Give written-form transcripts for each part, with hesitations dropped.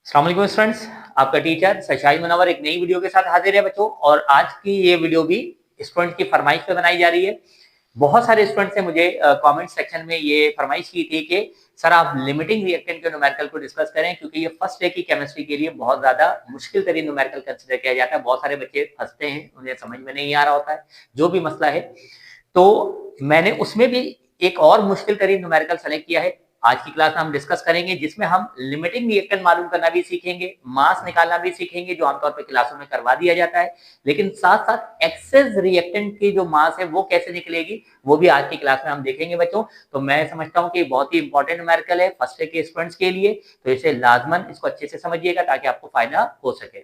अस्सलाम वालेकुम स्टूडेंट्स, आपका टीचर सशाई मुनव्वर एक नई वीडियो के साथ हाजिर है बच्चों। और आज की ये वीडियो भी स्टूडेंट की फरमाइश पे बनाई जा रही है। बहुत सारे स्टूडेंट्स ने मुझे कमेंट सेक्शन में ये फरमाइश की थी कि सर आप लिमिटिंग रिएक्टेंट के न्यूमेरिकल को डिस्कस करें, क्योंकि ये फर्स्ट डे की केमिस्ट्री के लिए बहुत ज्यादा मुश्किल तरीन न्यूमेरिकल कंसिडर किया जाता है। बहुत सारे बच्चे फंसते हैं, उन्हें समझ में नहीं आ रहा होता है जो भी मसला है। तो मैंने उसमें भी एक और मुश्किल तरीन न्यूमेरिकल सेलेक्ट किया है। आज की क्लास में हम डिस्कस करेंगे, जिसमें हम लिमिटिंग रिएक्टेंट मालूम करना भी सीखेंगे, मास निकालना भी सीखेंगे, जो आमतौर पर क्लासों में करवा दिया जाता है। लेकिन साथ साथ एक्सेस रिएक्टेंट की जो मास है वो कैसे निकलेगी, वो भी आज की क्लास में हम देखेंगे बच्चों। तो मैं समझता हूँ कि बहुत ही इंपॉर्टेंट न्यूमेरिकल है फर्स्ट ईयर के स्टूडेंट्स के लिए, तो इसे लाजमन इसको अच्छे से समझिएगा ताकि आपको फायदा हो सके।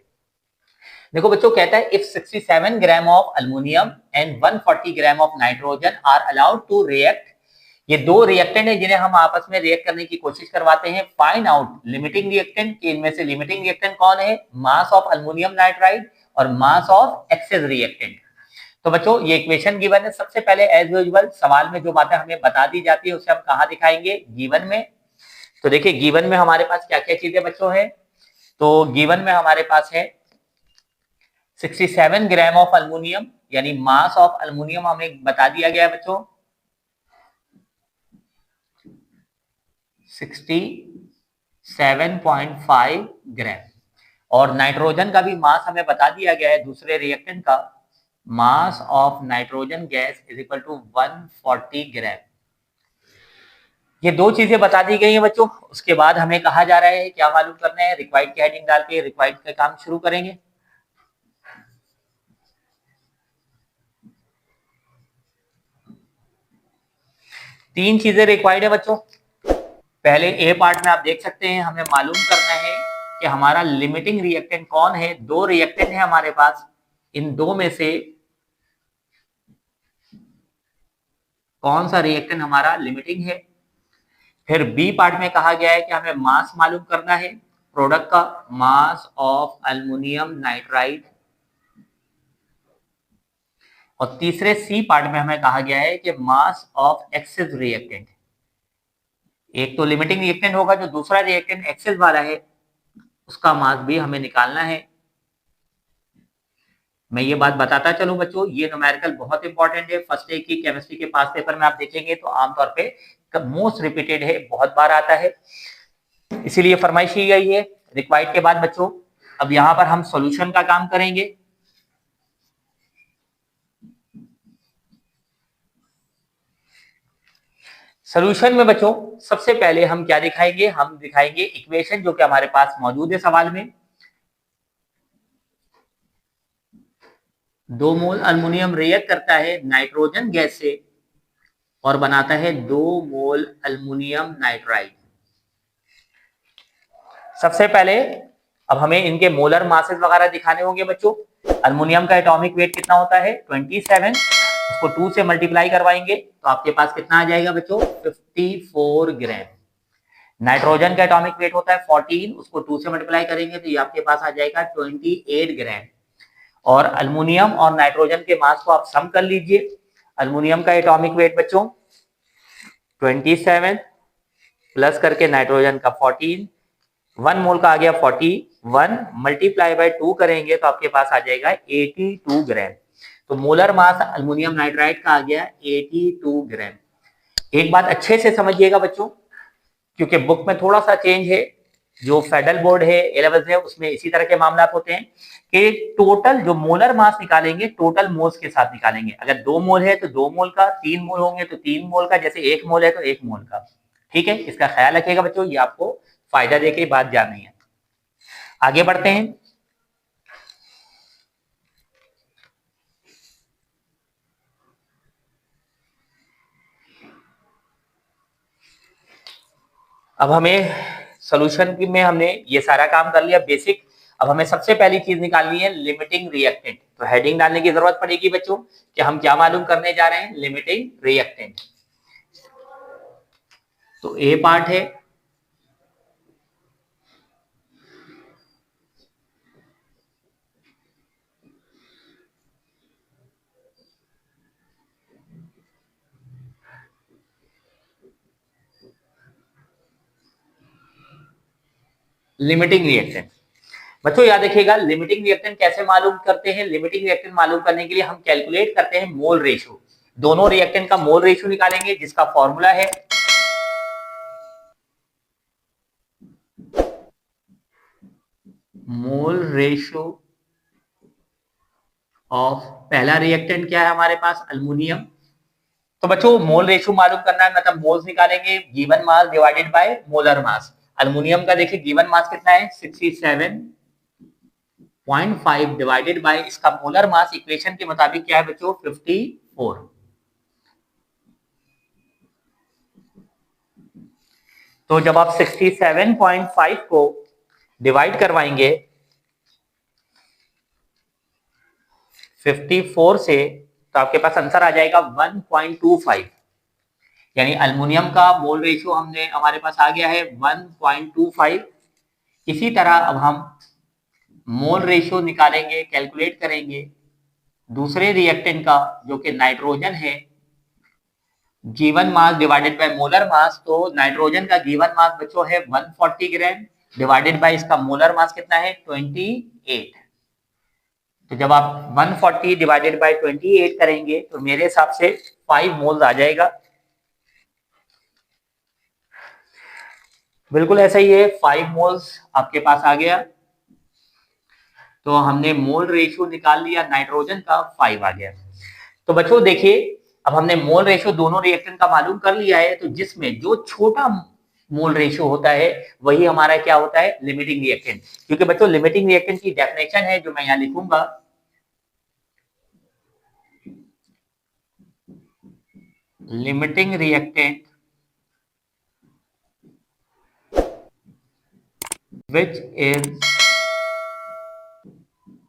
देखो बच्चों, कहता है if 67 gram of aluminium and 140 gram of nitrogen are allowed to react. ये दो रिएक्टेंट है जिन्हें हम आपस में रिएक्ट करने की कोशिश करवाते हैं। फाइंड आउट लिमिटिंग रिएक्टेंट, कि इनमें से लिमिटिंग रिएक्टेंट कौन है, मास ऑफ अल्युमिनियम नाइट्राइड और मास ऑफ एक्सेस रिएक्टेंट। तो बच्चों ये इक्वेशन गिवन है। सबसे पहले एज यूजुअल सवाल में जो बातें हमें बता दी जाती है उसे हम कहाँ दिखाएंगे, गिवन में। तो देखिए गिवन में हमारे पास क्या क्या चीजें बच्चों है। तो गिवन में हमारे पास है 67 ग्राम ऑफ अल्युमिनियम, यानी मास ऑफ अल्युमिनियम हमें बता दिया गया है बच्चों 67.5 ग्राम। और नाइट्रोजन का भी मास हमें बता दिया गया है, दूसरे रिएक्टेंट का mass of nitrogen gas is equal to 140 gram. ये दो चीजें बता दी गई हैं बच्चों। उसके बाद हमें कहा जा रहा है क्या मालूम करना है, रिक्वायर्ड की हेडिंग डाल के रिक्वायर्ड का काम शुरू करेंगे। तीन चीजें रिक्वायर्ड है बच्चों। पहले ए पार्ट में आप देख सकते हैं, हमें मालूम करना है कि हमारा लिमिटिंग रिएक्टेंट कौन है। दो रिएक्टेंट है हमारे पास, इन दो में से कौन सा रिएक्टेंट हमारा लिमिटिंग है। फिर बी पार्ट में कहा गया है कि हमें मास मालूम करना है प्रोडक्ट का, मास ऑफ अल्युमिनियम नाइट्राइड। और तीसरे सी पार्ट में हमें कहा गया है कि मास ऑफ एक्सेस रिएक्टेंट। एक तो लिमिटिंग रिएक्टेंट होगा, जो दूसरा रिएक्टेंट एक्सेस वाला है उसका मास भी हमें निकालना है। मैं ये बात बताता चलूं बच्चों, ये न्यूमेरिकल बहुत इंपॉर्टेंट है। फर्स्ट डे की केमिस्ट्री के पास पेपर में आप देखेंगे तो आमतौर पे मोस्ट रिपीटेड है, बहुत बार आता है, इसीलिए फरमाइश की गई है। रिक्वायर्ड के बाद बच्चों अब यहाँ पर हम सॉल्यूशन का काम करेंगे। सॉल्यूशन में बच्चों सबसे पहले हम क्या दिखाएंगे, हम दिखाएंगे इक्वेशन जो कि हमारे पास मौजूद है सवाल में। 2 मोल अल्युमिनियम रिएक्ट करता है नाइट्रोजन गैस से और बनाता है 2 मोल अल्युमिनियम नाइट्राइड। सबसे पहले अब हमें इनके मोलर मासेस वगैरह दिखाने होंगे बच्चों। अल्युमिनियम का एटॉमिक वेट कितना होता है 27, उसको 2 से मल्टीप्लाई करवाएंगे तो आपके पास कितना आ जाएगा बच्चों 54 ग्राम। नाइट्रोजन का एटॉमिक वेट होता है 14, उसको 2 से मल्टीप्लाई करेंगे तो ये आपके पास आ जाएगा 28 ग्राम। और अल्युमिनियम और नाइट्रोजन के मास को आप सम कर लीजिए। अल्युमिनियम का एटॉमिक वेट बच्चों 27 प्लस करके नाइट्रोजन का 14, 1 मोल का आ गया 41, मल्टीप्लाई बाय 2 करेंगे तो आपके पास आ जाएगा 82 ग्राम। तो मोलर मास अल्युमिनियम नाइट्राइड का आ गया 82 ग्राम। एक बात अच्छे से समझिएगा बच्चों, क्योंकि बुक में थोड़ा सा चेंज है, जो फेडरल बोर्ड है A-levels है उसमें इसी तरह के मामला होते हैं कि टोटल जो मोलर मास निकालेंगे टोटल मोल्स के साथ निकालेंगे। अगर 2 मोल है तो 2 मोल का, 3 मोल होंगे तो 3 मोल का, जैसे 1 मोल है तो 1 मोल का। ठीक है, इसका ख्याल रखिएगा बच्चों, ये आपको फायदा देके बात जाननी है। आगे बढ़ते हैं। अब हमें सोल्यूशन में हमने ये सारा काम कर लिया बेसिक। अब हमें सबसे पहली चीज निकालनी है लिमिटिंग रिएक्टेंट। तो हेडिंग डालने की जरूरत पड़ेगी बच्चों कि हम क्या मालूम करने जा रहे हैं, लिमिटिंग रिएक्टेंट। तो ए पार्ट है लिमिटिंग रिएक्टेंट। बच्चों याद रखिएगा, लिमिटिंग रिएक्टेंट कैसे मालूम करते हैं? लिमिटिंग रिएक्टेंट मालूम करने के लिए हम कैलकुलेट करते हैं मोल रेशियो। दोनों रिएक्टेंट का मोल रेशियो निकालेंगे, जिसका फॉर्मूला है मोल रेशियो ऑफ, पहला रिएक्टेंट क्या है हमारे पास? अल्युमिनियम। तो बच्चों मोल रेशियो मालूम करना है, मतलब मोल्स निकालेंगे, given mass divided by molar mass. Aluminium का देखिए गिवन मास कितना है? 67.5 डिवाइडेड बाय इसका मोलर मास इक्वेशन के मुताबिक क्या है बच्चों? 54। तो जब आप 67.5 को डिवाइड करवाएंगे 54 से, तो आपके पास आंसर आ जाएगा 1.25। यानी अल्युमिनियम का मोल रेशियो हमने हमारे पास आ गया है 1.25। इसी तरह अब हम मोल रेशियो निकालेंगे, कैलकुलेट करेंगे दूसरे रिएक्टेंट का, जो कि नाइट्रोजन है। Given mass divided by molar mass, तो नाइट्रोजन का गिवन मास बच्चों है 140 ग्राम, डिवाइडेड बाय इसका मोलर मास कितना है? 28। तो जब आप 140 डिवाइडेड बाय 28 करेंगे तो मेरे हिसाब से 5 मोल्स आ जाएगा। बिल्कुल ऐसा ही है, 5 मोल्स आपके पास आ गया। तो हमने मोल रेशियो निकाल लिया, नाइट्रोजन का 5 आ गया। तो बच्चों देखिए, अब हमने मोल रेशियो दोनों रिएक्टेंट का मालूम कर लिया है, तो जिसमें जो छोटा मोल रेशियो होता है वही हमारा क्या होता है? Limiting reactant. क्योंकि बच्चों लिमिटिंग रिएक्टेंट की डेफिनेशन है जो मैं यहाँ लिखूंगा, limiting reactant which is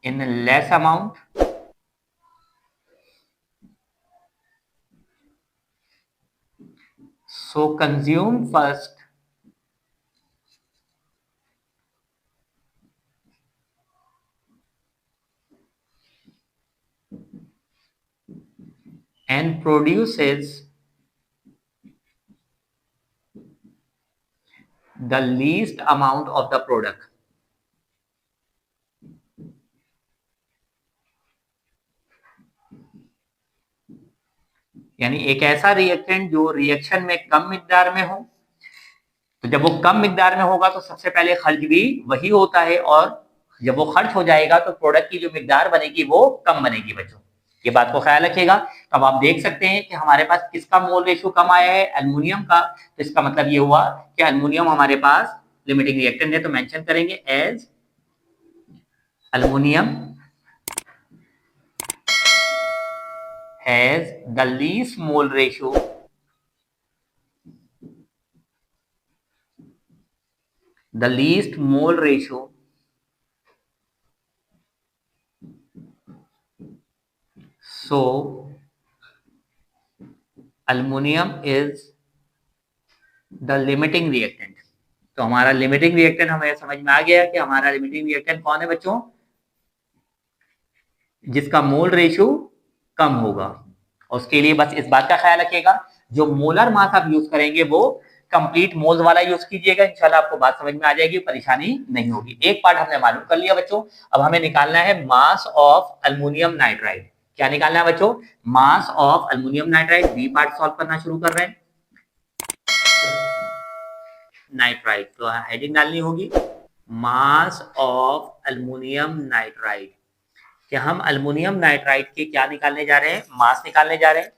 in less amount so consume first and produces the least amount of the product। यानी एक ऐसा रिएक्टेंट जो रिएक्शन में कम मिकदार में हो, तो जब वो कम मिकदार में होगा तो सबसे पहले खर्च भी वही होता है, और जब वो खर्च हो जाएगा तो प्रोडक्ट की जो मिकदार बनेगी वो कम बनेगी बच्चों। ये बात को ख्याल रखिएगा। तो अब आप देख सकते हैं कि हमारे पास किसका मोल रेशियो कम आया है? एल्युमिनियम का। तो इसका मतलब ये हुआ कि एल्युमिनियम हमारे पास लिमिटिंग रिएक्टेंट है, तो मेंशन करेंगे as aluminium has the least mole ratio the least mole ratio so aluminum is the limiting reactant। तो हमारा लिमिटिंग रिएक्टेंट हमें समझ में आ गया कि हमारा लिमिटिंग रिएक्टेंट कौन है बच्चों? जिसका मोल रेशियो कम होगा। और उसके लिए बस इस बात का ख्याल रखिएगा, जो मोलर मास आप यूज करेंगे वो कंप्लीट मोल्स वाला यूज कीजिएगा, इंशाल्लाह आपको बात समझ में आ जाएगी, परेशानी नहीं होगी। एक पार्ट हमने मालूम कर लिया बच्चों। अब हमें निकालना है मास ऑफ अल्युमिनियम नाइट्राइड। क्या निकालना है बच्चों? Mass of aluminium nitride. B part solve करना शुरू कर रहे हैं। नाइट्राइड, तो हेडिंग डालनी होगी मास ऑफ अल्युमिनियम नाइट्राइड। कि हम अल्युमिनियम नाइट्राइड के क्या निकालने जा रहे हैं? मास निकालने जा रहे हैं।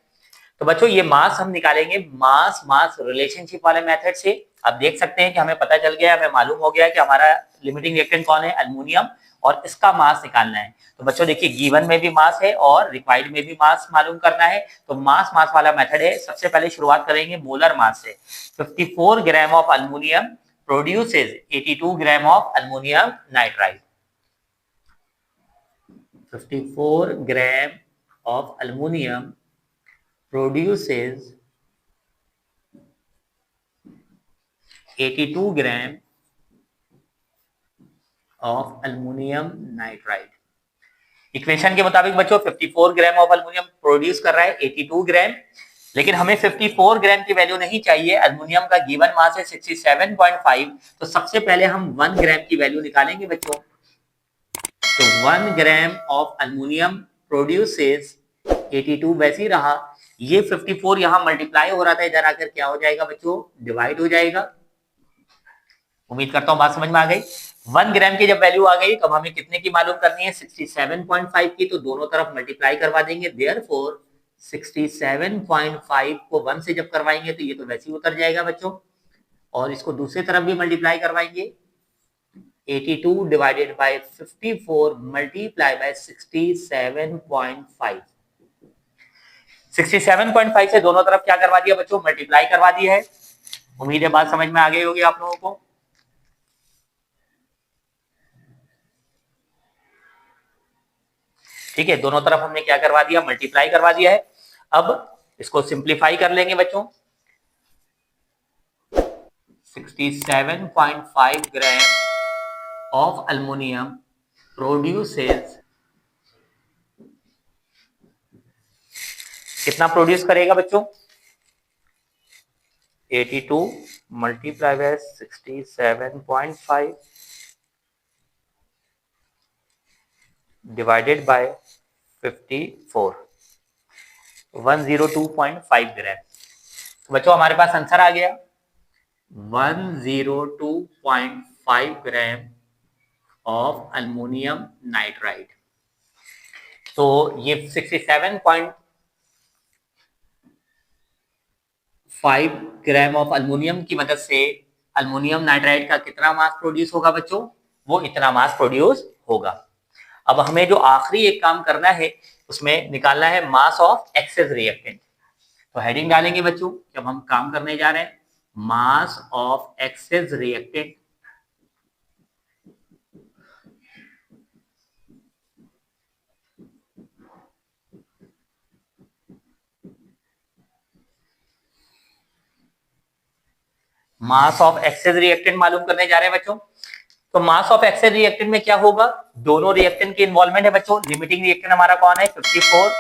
तो बच्चों ये मास हम निकालेंगे मास मास रिलेशनशिप वाले मेथड से। अब देख सकते हैं कि हमें पता चल गया, हमें मालूम हो गया कि हमारा लिमिटिंग रिएक्टेंट कौन है? अल्युमिनियम, और इसका मास निकालना है। तो बच्चों देखिए गिवन में भी मास है और रिक्वायर्ड में भी मास मालूम करना है। तो मास मास वाला मेथड है। सबसे पहले शुरुआत करेंगे मोलर मास से। 54 gram of aluminium produces 82 gram of aluminium nitride. 54 gram of aluminum produces 82 gram of aluminum nitride। Equation के मुताबिक बच्चों 54 ग्राम ऑफ अल्युमिनियम प्रोड्यूस कर रहा है 82 ग्राम। लेकिन हमें 54 ग्राम की वैल्यू नहीं चाहिए। एल्युमिनियम का गिवन मास है 67.5, तो सबसे पहले हम 1 ग्राम की वैल्यू निकालेंगे बच्चों। तो 1 ग्राम ऑफ एल्युमिनियम प्रोड्यूसेस 82, वैसे ही रहा। ये 54 यहां मल्टीप्लाई हो रहा था, इधर आकर क्या हो जाएगा बच्चों, डिवाइड हो जाएगा। उम्मीद करता हूं बात समझ में आ गई। 1 ग्राम की जब वैल्यू आ गई तो हमें कितने की मालूम करनी है, 67.5 की, तो दोनों तरफ मल्टीप्लाई करवा देंगे। देयरफॉर 67.5 को 1 से जब करवाएंगे तो ये तो वैसे ही उतर जाएगा बच्चों, और इसको दूसरी तरफ भी मल्टीप्लाई करवाएंगे। 82 डिवाइडेड बाय 54 मल्टीप्लाई बाय 67.5। 67.5 से दोनों तरफ क्या करवा दिया बच्चों, मल्टीप्लाई करवा दिया है। उम्मीद है बात समझ में आ गई होगी आप लोगों को। ठीक है, दोनों तरफ हमने क्या करवा दिया, मल्टीप्लाई करवा दिया है। अब इसको सिंप्लीफाई कर लेंगे बच्चों। 67.5 ग्राम ऑफ एल्युमिनियम प्रोड्यूसेस, कितना प्रोड्यूस करेगा बच्चों, 82 मल्टीप्लाई बाय 67.5 डिवाइडेड बाय 54, 102.5 ग्राम। तो बच्चों हमारे पास आंसर आ गया 102.5 ग्राम ऑफ एल्युमिनियम नाइट्राइड। तो ये 67.5 ग्राम ऑफ एल्युमिनियम की मदद से एल्युमिनियम नाइट्राइड का कितना मास प्रोड्यूस होगा बच्चों, वो इतना मास प्रोड्यूस होगा। अब हमें जो आखिरी एक काम करना है उसमें निकालना है मास ऑफ एक्सेस रिएक्टेंट। तो हेडिंग डालेंगे बच्चों, जब हम काम करने जा रहे हैं, mass of excess reactant. Mass of excess reactant मालूम करने जा रहे हैं बच्चों। तो मास ऑफ एक्सेस रिएक्टेंट में क्या होगा, दोनों रिएक्टेंट की इन्वॉल्वमेंट है बच्चों। लिमिटिंग रिएक्टेंट हमारा कौन है, 54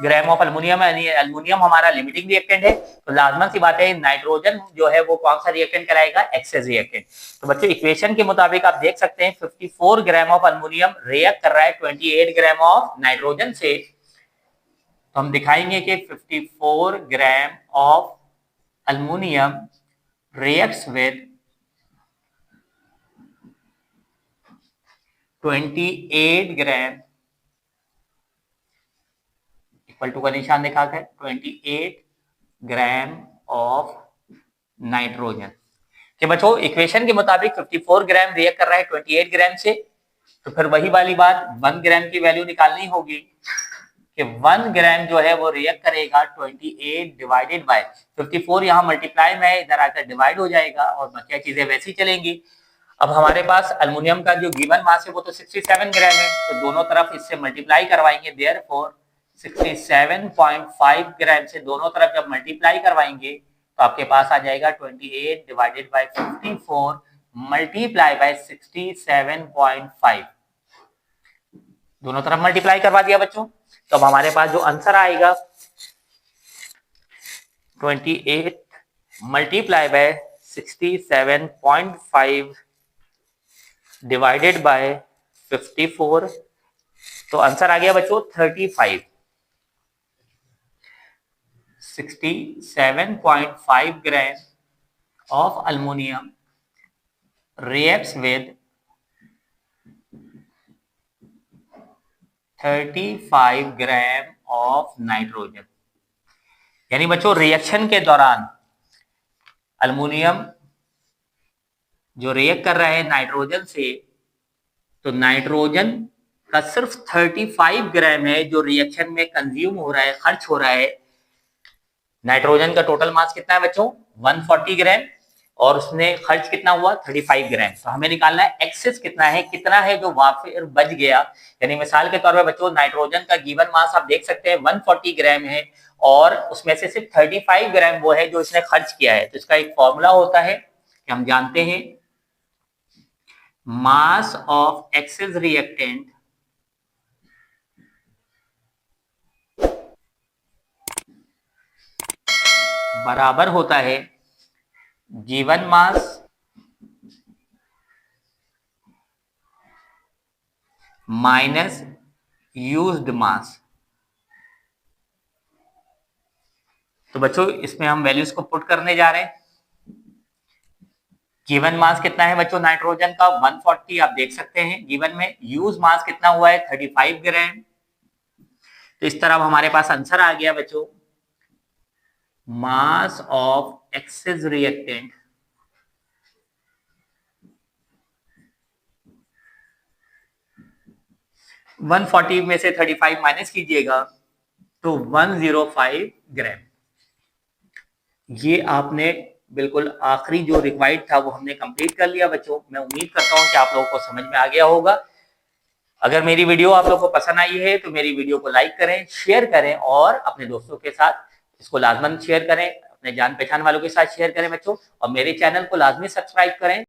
ग्राम ऑफ एल्युमिनियम, यानी एल्युमिनियम हमारा लिमिटिंग रिएक्टेंट है। तो लाजमन सी बात है, नाइट्रोजन जो है वो कौन सा रिएक्टेंट कराएगा, एक्सेस रिएक्टेंट। तो बच्चों इक्वेशन के मुताबिक आप देख सकते हैं 54 ग्राम ऑफ एल्युमिनियम रिएक्ट कर रहा है 28 ग्राम ऑफ नाइट्रोजन से। तो हम दिखाएंगे कि 54 gram of aluminium reacts with 28 gram, equal to का निशान दिखा कर 28 ग्राम ऑफ नाइट्रोजन। कि बच्चों इक्वेशन के मुताबिक 54 ग्राम रिएक्ट कर रहा है 28 ग्राम से, तो फिर वही वाली बात 1 ग्राम की वैल्यू निकालनी होगी कि 1 ग्राम जो है वो रिएक्ट करेगा 28 डिवाइडेड बाय 54, यहाँ मल्टीप्लाई में है, इधर आकर डिवाइड हो जाएगा और बाकी चीजें वैसी चलेंगी। अब हमारे पास एल्युमिनियम का जो गिवन मास है वो तो 67 ग्राम है, तो दोनों तरफ इससे मल्टीप्लाई करवाएंगे। देयरफॉर 67.5 ग्राम से दोनों तरफ जब मल्टीप्लाई करवाएंगे तो आपके पास आ जाएगा 28 डिवाइडेड बाय 54 मल्टीप्लाई बाय 67.5, दोनों तरफ मल्टीप्लाई करवा दिया बच्चों। तो अब हमारे पास जो आंसर आएगा 28 मल्टीप्लाई बाय 67.5 डिवाइडेड बाय 54, तो आंसर आ गया बच्चों 35। 67.5 ग्राम of aluminium reacts with 35 gram of nitrogen. यानी बच्चों रिएक्शन के दौरान एल्युमिनियम जो रिएक्ट कर रहा है नाइट्रोजन से, तो नाइट्रोजन का सिर्फ 35 ग्राम है जो रिएक्शन में कंज्यूम हो रहा है, खर्च हो रहा है। नाइट्रोजन का टोटल मास कितना है बच्चों, 140 ग्राम, और उसने खर्च कितना हुआ 35 ग्राम। तो हमें निकालना है एक्सेस कितना है जो वाफिर बच गया। यानी मिसाल के तौर पर बच्चों नाइट्रोजन का गिवन मास आप देख सकते हैं 140 ग्राम है, और उसमें से सिर्फ 35 ग्राम वो है जो इसने खर्च किया है। तो इसका एक फॉर्मूला होता है कि हम जानते हैं मास ऑफ एक्सेस रिएक्टेंट बराबर होता है गिवन मास माइनस यूज्ड मास। तो बच्चों इसमें हम वैल्यूज को पुट करने जा रहे हैं। गिवन मास कितना है बच्चों नाइट्रोजन का 140, आप देख सकते हैं गिवन में। यूज मास कितना हुआ है 35 ग्राम। तो इस तरह हमारे पास आंसर आ गया बच्चों, mass of excess reactant one 140 में से 35 माइनस कीजिएगा तो 105 ग्राम। ये आपने बिल्कुल आखिरी जो रिक्वायर्ड था वो हमने कंप्लीट कर लिया बच्चों। मैं उम्मीद करता हूं कि आप लोगों को समझ में आ गया होगा। अगर मेरी वीडियो आप लोगों को पसंद आई है तो मेरी वीडियो को लाइक करें, शेयर करें और अपने दोस्तों के साथ इसको लाजमन शेयर करें, अपने जान पहचान वालों के साथ शेयर करें बच्चों। और मेरे चैनल को लाजमी सब्सक्राइब करें।